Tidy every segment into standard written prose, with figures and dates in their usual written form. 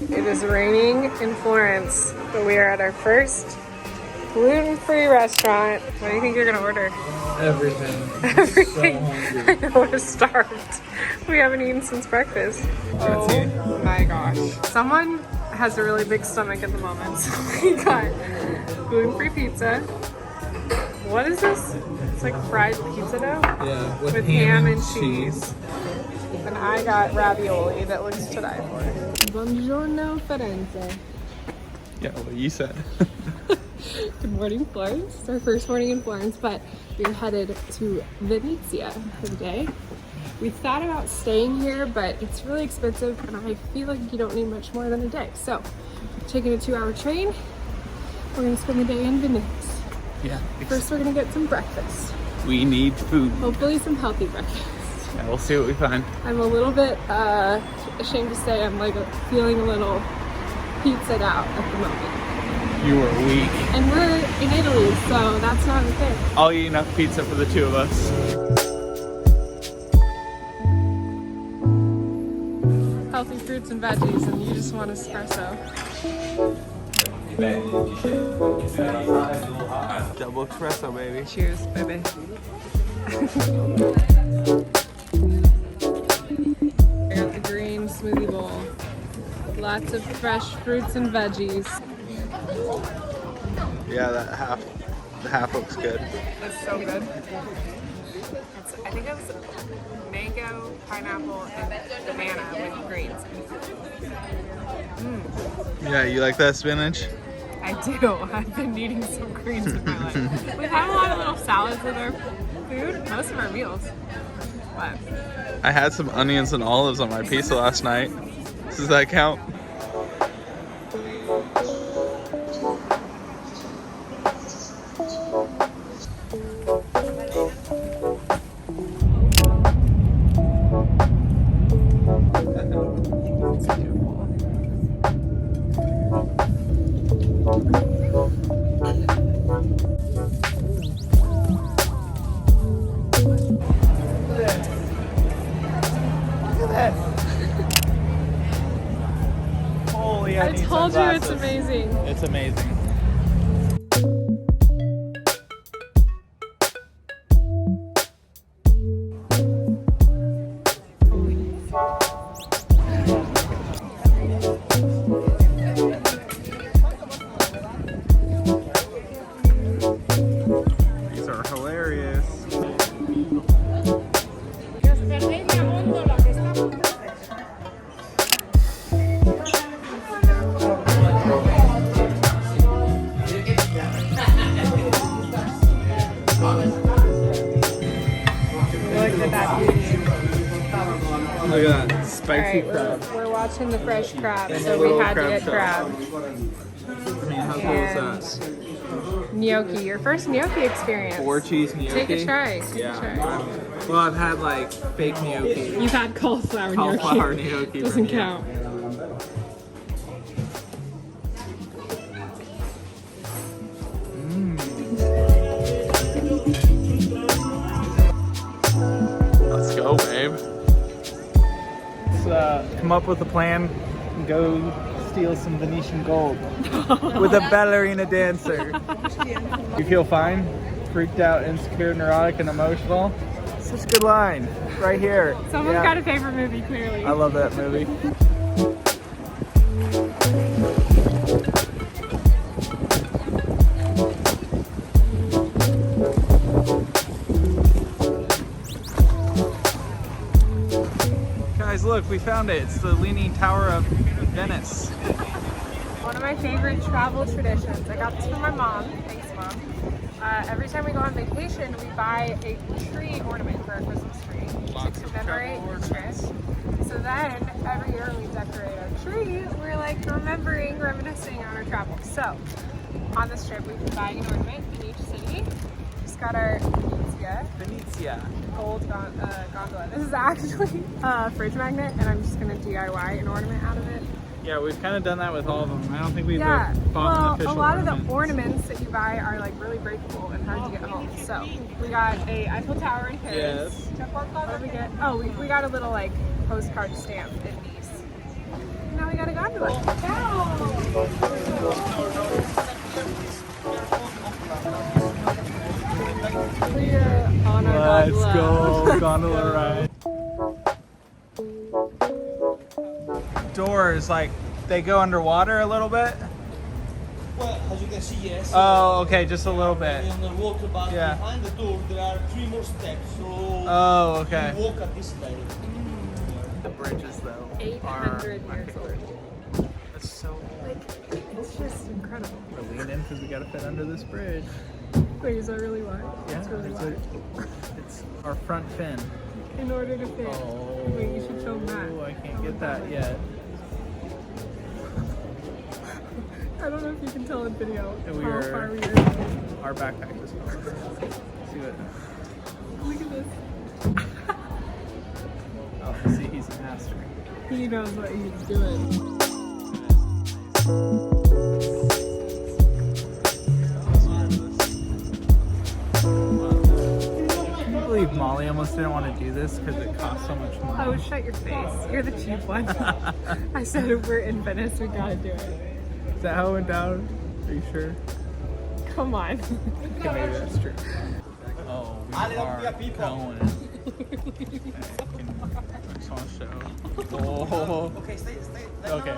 It is raining in Florence, but we are at our first gluten-free restaurant. What do you think you're gonna order? Everything. Everything. So hungry. I know, we're starved. We haven't eaten since breakfast. Oh my gosh. Someone has a really big stomach at the moment, so we got gluten-free pizza. What is this? It's like fried pizza dough? Yeah, with ham and cheese. And I got ravioli that looks to die for. Buongiorno, Firenze. Yeah, what you said. Good morning, Florence. It's our first morning in Florence, but we're headed to Venezia for the day. We thought about staying here, but it's really expensive, and I feel like you don't need much more than a day. So, taking a 2-hour train, we're gonna spend the day in Venice. Yeah. First, we're gonna get some breakfast. We need food. Hopefully some healthy breakfast. Yeah, we'll see what we find. I'm a little bit ashamed to say I'm like feeling a little pizzaed out at the moment. You are weak. And we're in Italy, so that's not okay. I'll eat enough pizza for the 2 of us. Healthy fruits and veggies, and you just want espresso. Double espresso, baby. Cheers, baby. I got the green smoothie bowl. Lots of fresh fruits and veggies. Yeah, the half looks good. That's so good. I think it was mango, pineapple, and banana with greens. Yeah, you like that spinach? I do. I've been needing some greens in my life. We've had a lot of little salads with our food, most of our meals. But I had some onions and olives on my pizza last night. Does that count? Holy, I told you it's amazing. It's amazing. These are hilarious. Look at that spicy crab. We're watching the fresh crab, so we had to get crab. I mean, how cool is that? Gnocchi, your first gnocchi experience. 4 cheese gnocchi. Take a try. Take Yeah. a try. Well, I've had like fake gnocchi. You've had cauliflower gnocchi. Cauliflower gnocchi. Doesn't count. Let's go, babe. Let's come up with a plan and go steal some Venetian gold with a ballerina dancer. You feel fine? Freaked out, insecure, neurotic, and emotional? Such a good line. Right here. Someone's got a favorite movie, clearly. I love that movie. Guys, look, we found it. It's the Leaning Tower of Venice. One of my favorite travel traditions. I got this from my mom. Thanks, Mom. Every time we go on vacation, we buy a tree ornament for our Christmas tree to commemorate the trip. So then, every year we decorate our tree, we're like remembering, reminiscing on our travels. So, on this trip, we've been buying an ornament in each city. Just got our Venezia. gold gondola. This is actually a fridge magnet, and I'm just gonna DIY an ornament out of it. Yeah, we've kind of done that with all of them. I don't think we've Yeah, bought an well, official a lot of the ornament. ornaments that you buy are like really breakable and hard to get home. So we got a Eiffel Tower in Paris. Yes. What did we get? Oh, we got a little like postcard stamp in Nice. Now we got a gondola. We're on our Let's go, gondola ride. Doors, like, they go underwater a little bit? Well, as you can see, yes. Oh, okay, just a little bit. On the water, but Yeah. behind the door there are 3 more steps. So Oh, okay. you walk at this level. The bridges, though, 800 years old. That's so Like, it's just incredible. We're leaning because we gotta fit under this bridge. Wait, is that really wide? Yeah, It's really wide. it's our front fin. In order to fit. Oh, Wait, you should film that. I can't get that yet. I don't know if you can tell in video And how far we are. Our backpack is gone. See what? Look at this. Oh, see, he's a master. He knows what he's doing. Can you believe Molly almost didn't want to do this because it cost so much money? Oh, shut your face. You're the cheap one. I said if we're in Venice, we gotta do it. Is that how it went down? Are you sure? Come on. Okay, maybe that's true. Oh, we are going. I just want to show. Oh. Okay, stay. Okay.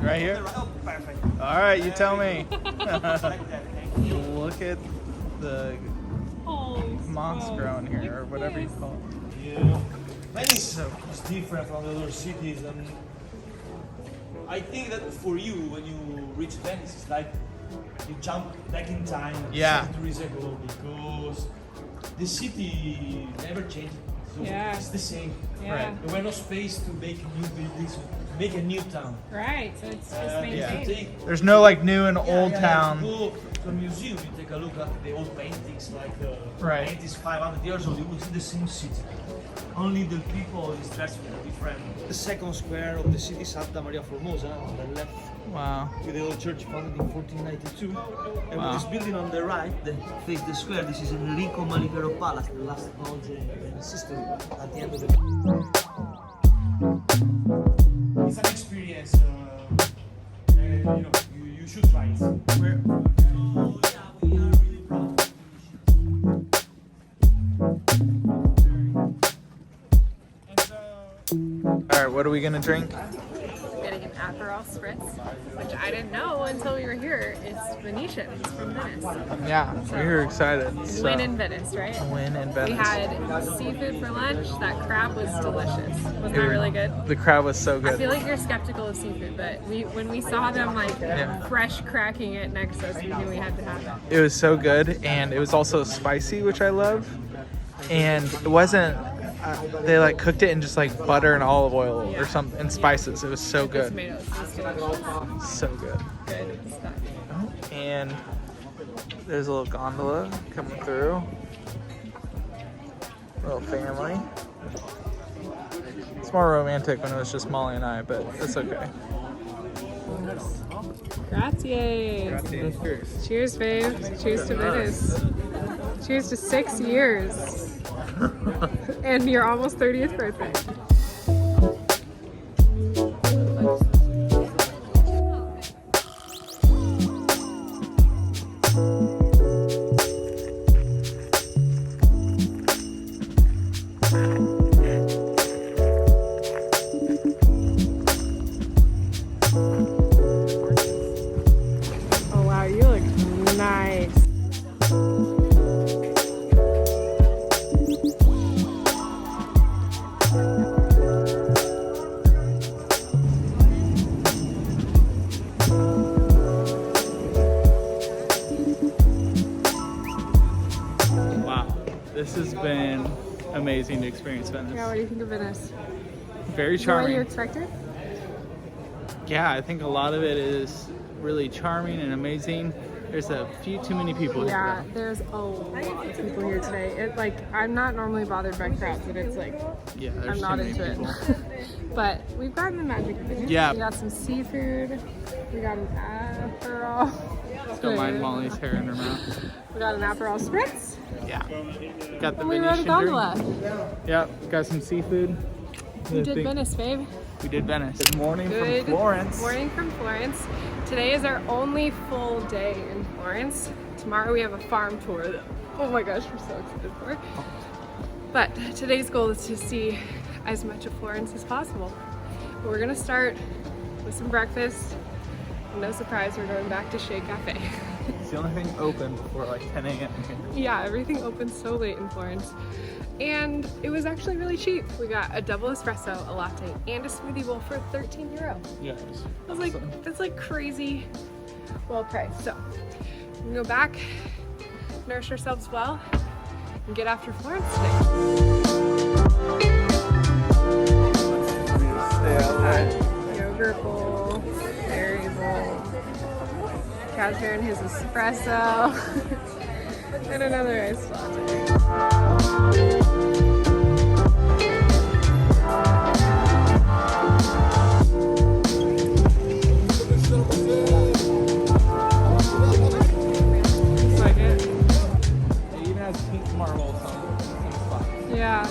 Right here? Oh, perfect. All right, you tell me. Like that, thank you. Look at the Oh, moss growing here, or whatever you call it. Yeah. Venice is different from the other cities, and I think that for you, when you reach Venice, it's like you jump back in time Yeah. centuries ago, because the city never changed. So Yeah. it's the same. Yeah. Right. There were no space to make new buildings, to make a new town. Right, so it's just maintained. There's no like new and old town. Go to a museum, you take a look at the old paintings, like Right. paintings 500 years old, you will see the same city. Only the people is dressed different. The second square of the city, Santa Maria Formosa, on the left, Wow. with the old church founded in 1492. And Wow. with this building on the right, that face the square, this is Enrico Malibero Palace, the last Doge in history, at the end of the... It's an experience, you should try it. Where? Oh, yeah, we are really proud. All right, what are we gonna drink? Getting an aperol spritz, which I didn't know until we were here. It's Venetian. It's from Venice. Yeah, we're excited. So. Win in Venice, right? Win in Venice. We had seafood for lunch. That crab was delicious. Wasn't that really good? The crab was so I good. feel like you're skeptical of seafood, but when we saw them like Yeah. fresh cracking it next to us, we knew we had to have it. It was so good, and it was also spicy, which I love. And it wasn't. They like cooked it in just like butter and olive oil or something and spices. It was so The good, tomatoes, it was delicious. so good. Good stuff. And there's a little gondola coming through. Little family. It's more romantic when it was just Molly and I, but it's okay. Grazie. Cheers. Cheers, babe. Cheers to Venice. Cheers to 6 years. And your almost 30th birthday. Oh wow, you look nice. Wow, this has been amazing to experience Venice. Yeah, what do you think of Venice? Very Is that what you charming. expected? Yeah, I think a lot of it is really charming and amazing. There's a few too many people Yeah, here. there's a lot of people here today. It like I'm not normally bothered by crowds, but it's like Yeah, there's I'm too not many into people. it. But we've gotten the magic of it. Yeah. We got some seafood. We got an aperol. Don't mind Molly's hair in her mouth. We got an aperol spritz. Yeah. Got the And we rode a Venetian gondola. drink. Yep, got some seafood. We did Venice, babe. We did Venice. Good morning from Florence. Morning from Florence. Today is our only full day in Florence. Tomorrow we have a farm tour that, oh my gosh, we're so excited for. But today's goal is to see as much of Florence as possible. But we're gonna start with some breakfast. No surprise, we're going back to Shea Cafe. It's the only thing open before like 10 a.m. Yeah, everything opens so late in Florence. And it was actually really cheap. We got a double espresso, a latte, and a smoothie bowl for €13. Yes. I was like, that's like crazy well priced. So we can go back, nourish ourselves well, and get after Florence today. Yogurt bowl, berry bowl, Cashmere and his espresso, and another iced latte. Yeah.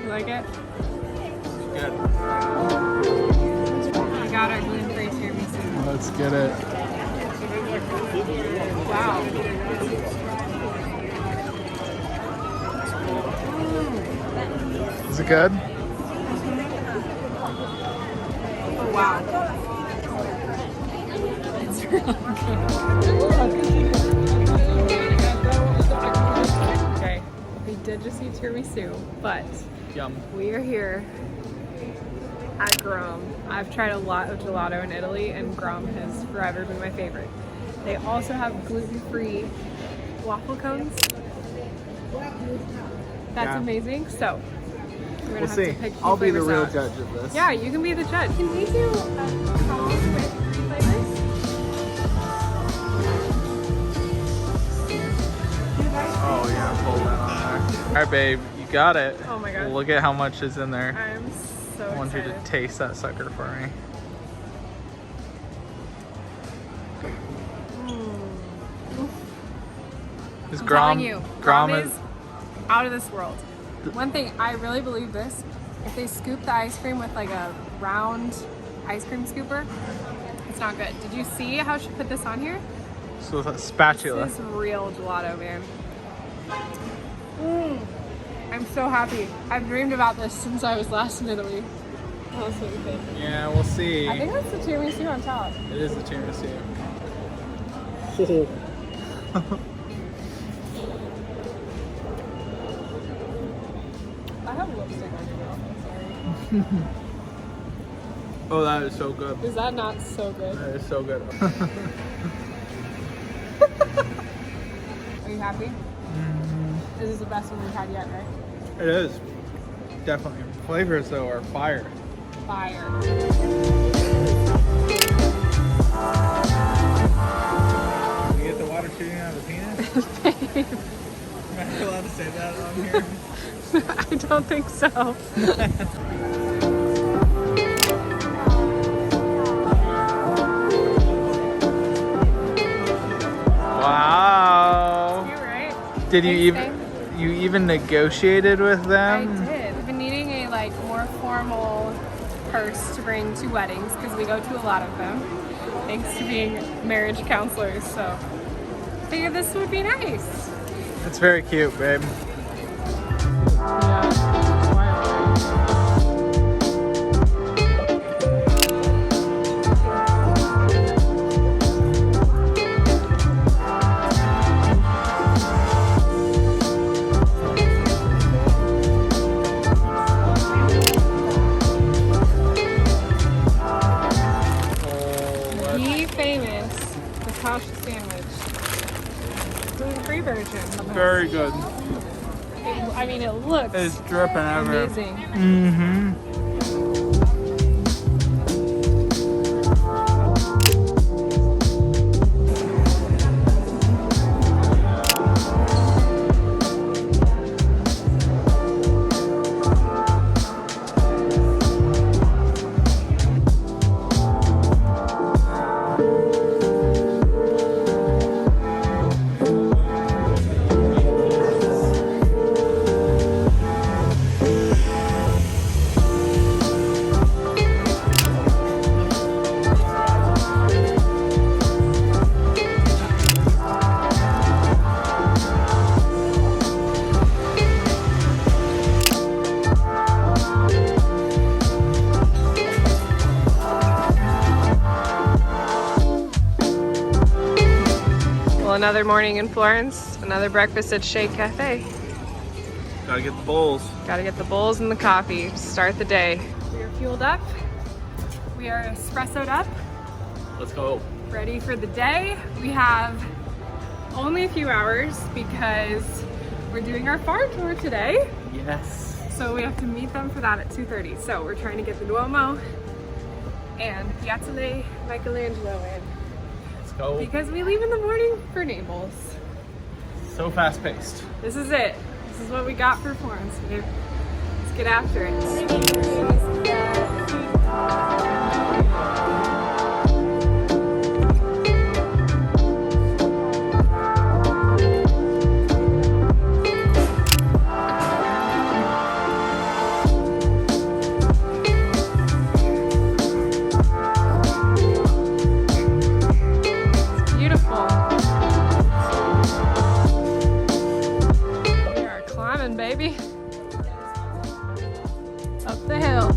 Like it? Good. We got our gluten-free tiramisu. Let's get it. Wow. Is it good? Oh wow. It's really good. Okay, we did just eat tiramisu, but Yum. we are here at Grom. I've tried a lot of gelato in Italy, and Grom has forever been my favorite. They also have gluten-free waffle cones. That's amazing. So we're gonna We'll have see. to pick I'll be the flavors real out. judge of this. Yeah, you can be the judge. Can we do a cone with 3 flavors? Oh yeah, pull that on there. All right, babe, you got it. Oh my god. Look at how much is in there. I'm so I want you excited. to taste that sucker for me. Is I'm Grom? telling you, Grom is out of this world. One thing, I really believe this, if they scoop the ice cream with like a round ice cream scooper, it's not good. Did you see how she put this on here? So with a spatula. This is real gelato, man. I'm so happy. I've dreamed about this since I was last in Italy. That's what you think. Yeah, we'll see. I think that's the tiramisu on top. It is the tiramisu. I have lipstick on your mouth, I'm sorry. Oh, that is so good. Is that not so good? That is so good. Are you happy? This is the best one we've had yet, right? It is. Definitely. Flavors though are fire. Fire. Can you get the water shooting out of the penis? Am I allowed to say that on here? I don't think so. Wow. You're right. Did you Thanks, you even negotiated with I them? did. I've been needing a more formal purse to bring to weddings because we go to a lot of them. thanks to being marriage counselors. So I figured this would be nice. It's very cute, babe. Yeah. Very good. I mean, it looks It's dripping everywhere. amazing. Mm-hmm. Another morning in Florence, another breakfast at Shake Cafe. Gotta get the bowls. Gotta get the bowls and the coffee to start the day. We are fueled up. We are espressoed up. Let's go. Ready for the day. We have only a few hours because we're doing our farm tour today. Yes. So we have to meet them for that at 2:30. So we're trying to get the Duomo and Piazzale Michaelangelo in. Let's go. Because we leave in the morning for Naples. So fast paced. This is it. This is what we got for Florence, babe. Let's get after it. Baby, up the hill.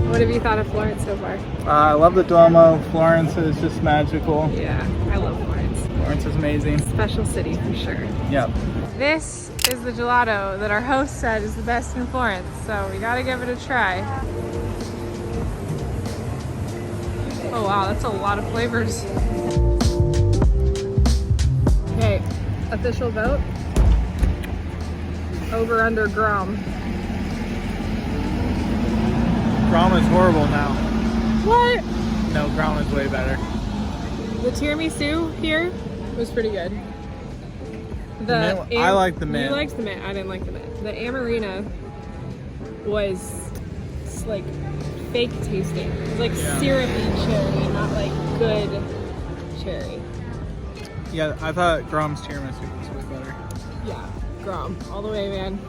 What have you thought of Florence so far? I love the Duomo. Florence is just magical. Yeah, I love Florence. Florence is amazing. Special city for sure. Yep. This is the gelato that our host said is the best in Florence, so we gotta give it a try. Oh wow, that's a lot of flavors. Okay, official vote. Over under Grom. Grom is horrible now. What? No, Grom is way better. The tiramisu here was pretty good. I like the mint. You liked the mint. I didn't like the mint. The Amarina was like fake tasting. It was like syrupy cherry, not like good cherry. Yeah, I thought Grom's tiramisu was way better. Yeah, Grom. All the way, man.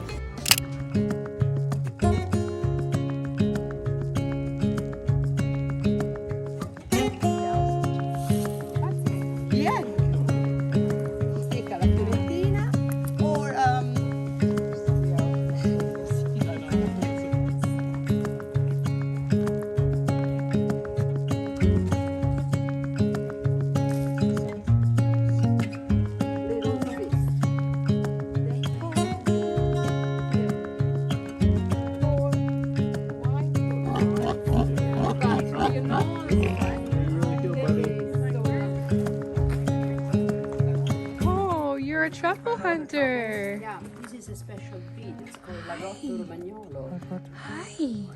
A truffle hunter. Yeah, this is a special breed. It's called Romagnolo. Hi.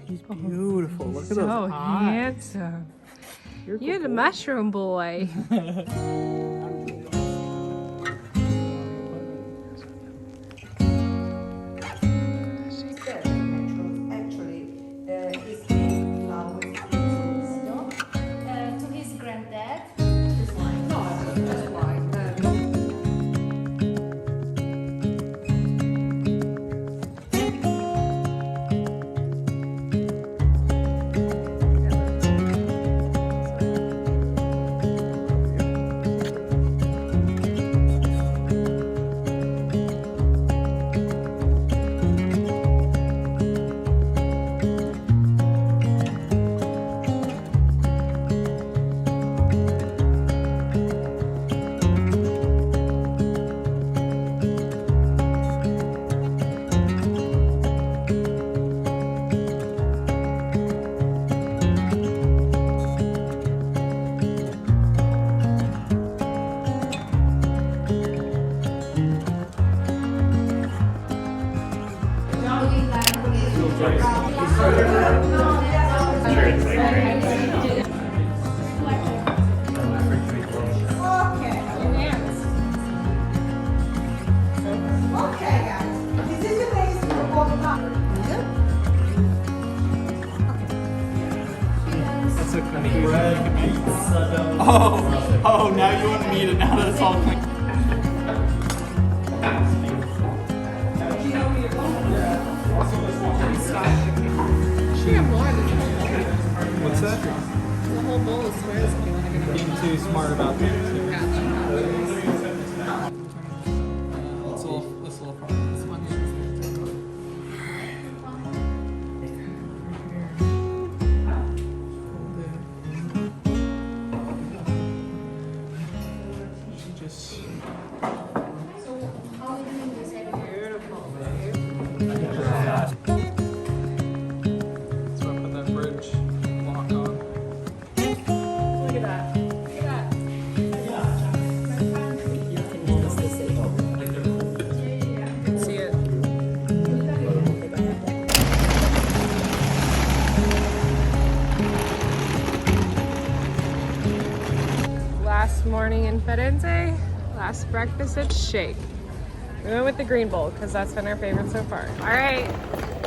He's beautiful. Look at So those eyes. handsome. You're the mushroom boy. That's a confusion. Oh, now you want me to, now that's all clean. What's that? The whole bowl is squares if you want to get Being too smart about things. That's a little problem. This one just last morning in Firenze, last breakfast at Shake. We went with the green bowl because that's been our favorite so far. All right,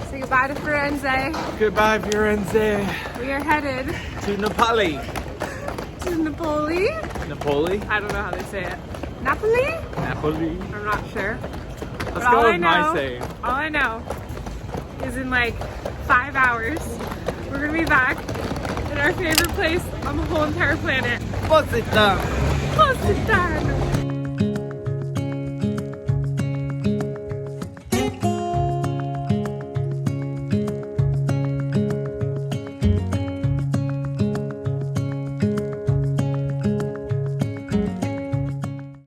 say goodbye to Firenze. goodbye, Firenze. We are headed To Napoli. to Napoli. Napoli? I don't know how they say it. Napoli? Napoli. I'm not sure. Let's But go all with I my know- saying. All I know is in like 5 hours, we're gonna be back in our favorite place on the whole entire planet. What's it done? Tuscany.